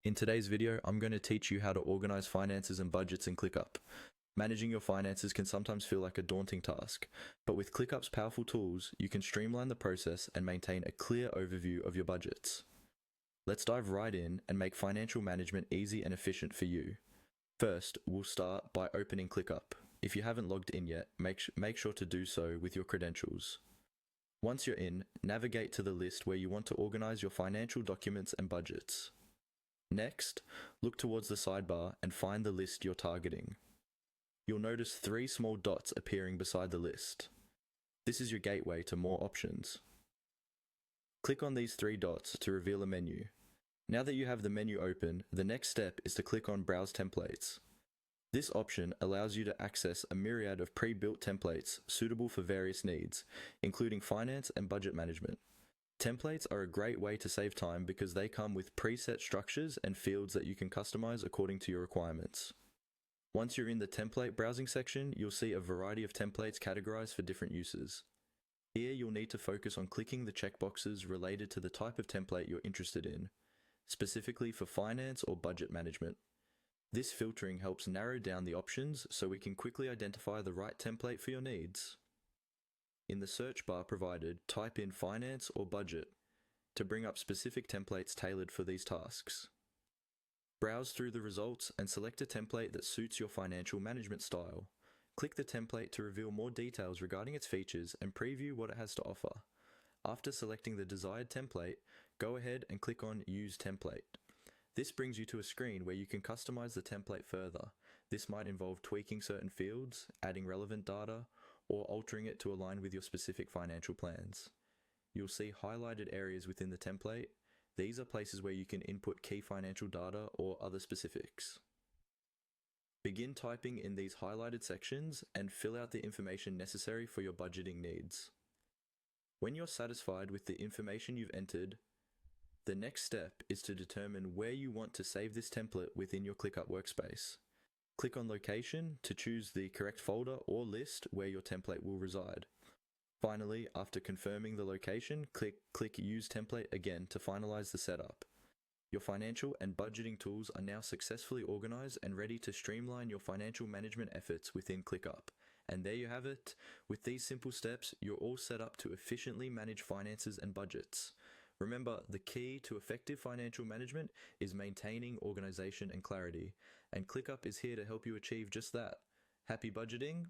In today's video, I'm going to teach you how to organize finances and budgets in ClickUp. Managing your finances can sometimes feel like a daunting task, but with ClickUp's powerful tools, you can streamline the process and maintain a clear overview of your budgets. Let's dive right in and make financial management easy and efficient for you. First, we'll start by opening ClickUp. If you haven't logged in yet, make sure to do so with your credentials. Once you're in, navigate to the list where you want to organize your financial documents and budgets. Next, look towards the sidebar and find the list you're targeting. You'll notice 3 small dots appearing beside the list. This is your gateway to more options. Click on these 3 dots to reveal a menu. Now that you have the menu open, the next step is to click on Browse Templates. This option allows you to access a myriad of pre-built templates suitable for various needs, including finance and budget management. Templates are a great way to save time because they come with preset structures and fields that you can customize according to your requirements. Once you're in the template browsing section, you'll see a variety of templates categorized for different uses. Here you'll need to focus on clicking the checkboxes related to the type of template you're interested in, specifically for finance or budget management. This filtering helps narrow down the options so we can quickly identify the right template for your needs. In the search bar provided, type in finance or budget to bring up specific templates tailored for these tasks. Browse through the results and select a template that suits your financial management style. Click the template to reveal more details regarding its features and preview what it has to offer. After selecting the desired template, go ahead and click on Use Template. This brings you to a screen where you can customize the template further. This might involve tweaking certain fields, adding relevant data, or altering it to align with your specific financial plans. You'll see highlighted areas within the template. These are places where you can input key financial data or other specifics. Begin typing in these highlighted sections and fill out the information necessary for your budgeting needs. When you're satisfied with the information you've entered, the next step is to determine where you want to save this template within your ClickUp workspace. Click on Location to choose the correct folder or list where your template will reside. Finally, after confirming the location, click Use Template again to finalize the setup. Your financial and budgeting tools are now successfully organized and ready to streamline your financial management efforts within ClickUp. And there you have it. With these simple steps, you're all set up to efficiently manage finances and budgets. Remember, the key to effective financial management is maintaining organization and clarity, and ClickUp is here to help you achieve just that. Happy budgeting!